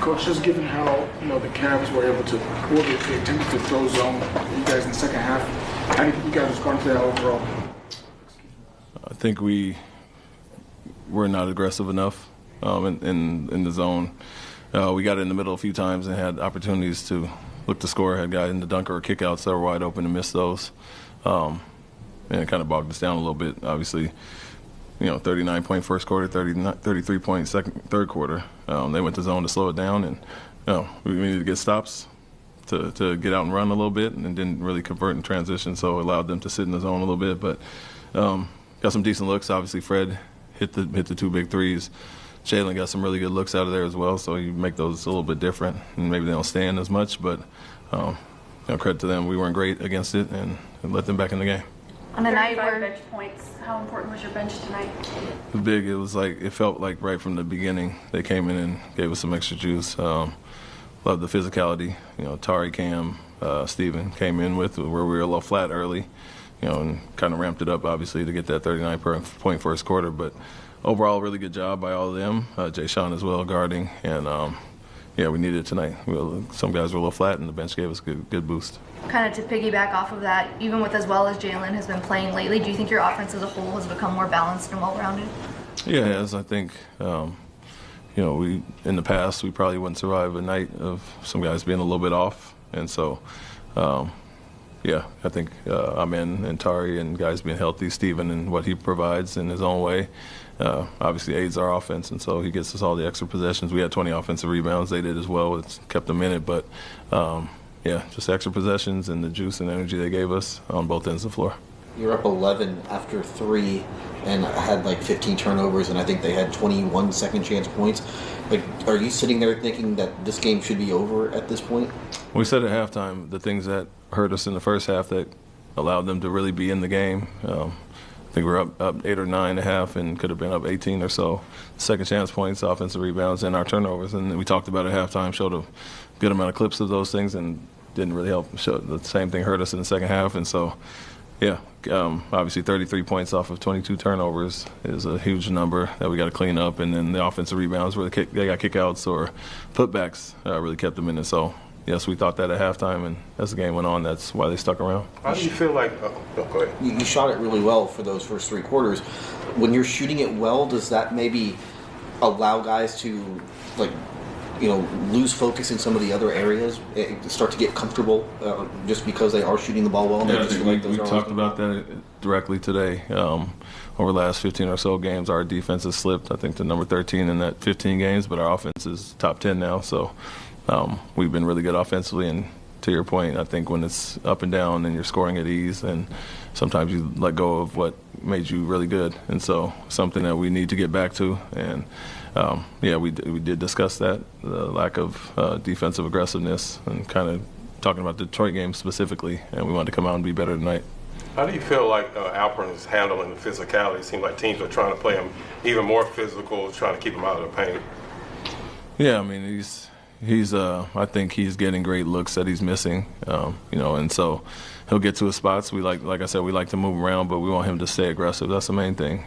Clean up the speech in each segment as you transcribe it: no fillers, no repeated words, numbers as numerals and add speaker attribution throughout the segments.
Speaker 1: Coach, just given how the Cavs were able to, they attempted to throw zone you guys in the second half, how do you guys respond to that overall?
Speaker 2: I think we were not aggressive enough in the zone. We got in the middle a few times and had opportunities to look to score. Had guys in the dunker or kickouts that were wide open and missed those. And it kind of bogged us down a little bit. Obviously, 39-point first quarter, 33-point third quarter. They went to zone to slow it down, and we needed to get stops to get out and run a little bit, and didn't really convert in transition, so it allowed them to sit in the zone a little bit. But got some decent looks. Obviously, Fred hit the two big threes. Jalen got some really good looks out of there as well, so you make those a little bit different, and maybe they don't stand as much, but credit to them. We weren't great against it and let them back in the game.
Speaker 3: On a night where bench points, how important was your bench tonight?
Speaker 2: It was big. It felt like right from the beginning they came in and gave us some extra juice. Loved the physicality. Tari, Cam, Steven came in with where we were a little flat early, and kind of ramped it up obviously to get that 39-point first quarter. But overall, really good job by all of them. Jay Sean as well guarding, and we needed it tonight. Some guys were a little flat, and the bench gave us a good boost.
Speaker 3: Kind of to piggyback off of that, even with as well as Jalen has been playing lately, do you think your offense as a whole has become more balanced and well-rounded?
Speaker 2: Yeah, it has. I think, we in the past, we probably wouldn't survive a night of some guys being a little bit off. And so, I think Amen and Tari and guys being healthy, Steven and what he provides in his own way, obviously aids our offense, and so he gets us all the extra possessions. We had 20 offensive rebounds. They did as well. It's kept them in it, but just extra possessions and the juice and energy they gave us on both ends of the floor.
Speaker 4: You're up 11 after 3 and had 15 turnovers, and I think they had 21 second chance points. Are you sitting there thinking that this game should be over at this point?
Speaker 2: We said at halftime the things that hurt us in the first half that allowed them to really be in the game. I think we were up 8 or 9 at half and could have been up 18 or so. Second chance points, offensive rebounds, and our turnovers. And we talked about it at halftime, showed a good amount of clips of those things, and didn't really help. The same thing hurt us in the second half. And so, obviously 33 points off of 22 turnovers is a huge number that we got to clean up. And then the offensive rebounds where they got kickouts or putbacks really kept them in it. So, yes, we thought that at halftime, and as the game went on, that's why they stuck around.
Speaker 5: How do you feel like go ahead.
Speaker 4: You shot it really well for those first 3 quarters. When you're shooting it well, does that maybe allow guys to, lose focus in some of the other areas, start to get comfortable just because they are shooting the ball well? And
Speaker 2: we talked about that directly today. Over the last 15 or so games, our defense has slipped, I think, to number 13 in that 15 games, but our offense is top 10 now. So we've been really good offensively, and to your point, I think when it's up and down and you're scoring at ease, and sometimes you let go of what made you really good. And so something that we need to get back to. And we did discuss that, the lack of defensive aggressiveness, and kind of talking about the Detroit game specifically, and we wanted to come out and be better tonight.
Speaker 5: How do you feel like Alpern is handling the physicality? It seems like teams are trying to play him even more physical, trying to keep him out of the paint.
Speaker 2: Yeah, I mean, he's I think he's getting great looks that he's missing, and so he'll get to his spots. We like I said, we like to move around, but we want him to stay aggressive. That's the main thing.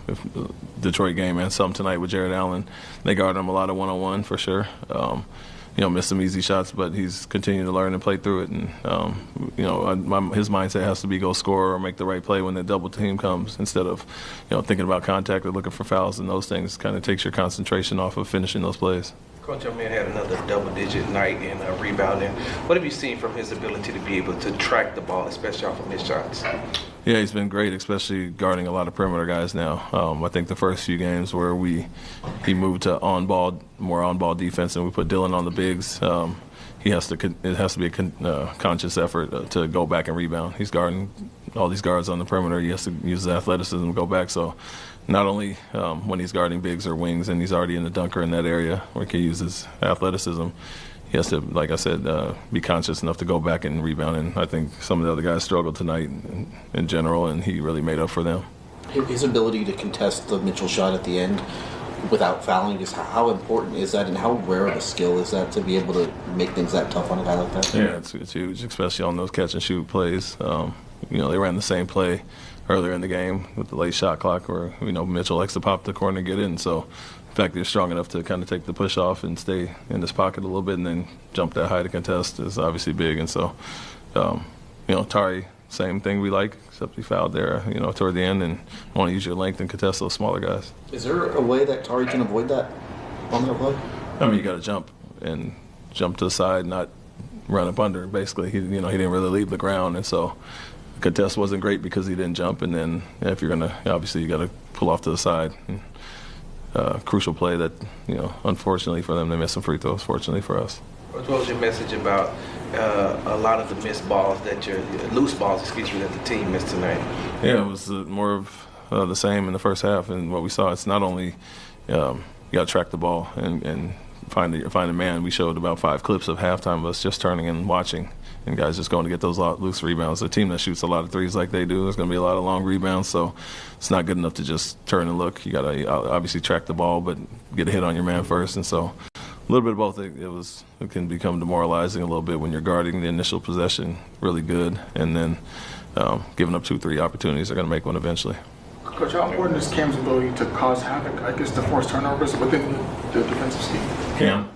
Speaker 2: If the Detroit game and some tonight with Jared Allen, they guard him a lot of one-on-one for sure. Missed some easy shots, but he's continuing to learn and play through it. And his mindset has to be go score or make the right play when the double team comes, instead of thinking about contact or looking for fouls, and those things kind of takes your concentration off of finishing those plays.
Speaker 6: Coach, your man had another double-digit night in rebounding. What have you seen from his ability to be able to track the ball, especially off of missed shots?
Speaker 2: Yeah, he's been great, especially guarding a lot of perimeter guys now. I think the first few games where he moved to more on-ball defense, and we put Dylan on the bigs. It has to be a conscious effort to go back and rebound. He's guarding all these guards on the perimeter. He has to use his athleticism to go back. So not only when he's guarding bigs or wings and he's already in the dunker in that area where he can use his athleticism, he has to, like I said, be conscious enough to go back and rebound. And I think some of the other guys struggled tonight in general, and he really made up for them.
Speaker 4: His ability to contest the Mitchell shot at the end without fouling, just how important is that, and how rare of a skill is that to be able to make things that tough on a guy like that?
Speaker 2: Yeah, it's huge, especially on those catch-and-shoot plays. They ran the same play earlier in the game with the late shot clock where, Mitchell likes to pop the corner and get in. So fact that you're strong enough to kind of take the push off and stay in this pocket a little bit and then jump that high to contest is obviously big. And so, Tari, same thing we like, except he fouled there, toward the end, and want to use your length and contest those smaller guys.
Speaker 4: Is there a way that Tari can avoid that on that play?
Speaker 2: I mean, you got to jump to the side, not run up under. Basically, he didn't really leave the ground, and so the contest wasn't great because he didn't jump. And then if you're gonna, obviously, you got to pull off to the side. And, crucial play that, unfortunately for them, they missed some free throws. Fortunately for us.
Speaker 6: What was your message about a lot of the missed balls loose balls, that the team missed tonight?
Speaker 2: Yeah, it was more of the same in the first half, and what we saw, it's not only you got to track the ball and find a man. We showed about 5 clips of halftime of us just turning and watching, and guys just going to get those loose rebounds. A team that shoots a lot of threes like they do, there's going to be a lot of long rebounds, so it's not good enough to just turn and look. You got to obviously track the ball, but get a hit on your man first, and so a little bit of both. It can become demoralizing a little bit when you're guarding the initial possession really good, and then giving up 2-3 opportunities. They're going to make one eventually.
Speaker 1: Coach, how important is Cam's ability to cause havoc, I guess, to force turnovers within the defensive scheme?
Speaker 2: Cam?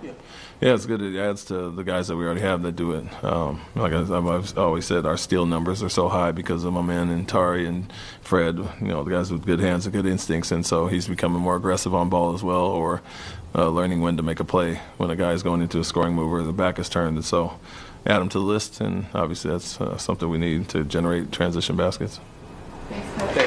Speaker 2: Yeah, it's good. It adds to the guys that we already have that do it. Like I've always said, our steal numbers are so high because of my man and Tari and Fred, the guys with good hands and good instincts, and so he's becoming more aggressive on ball as well, or learning when to make a play when a guy's going into a scoring move or the back is turned. And so add him to the list, and obviously that's something we need to generate transition baskets.
Speaker 3: Thanks, Coach.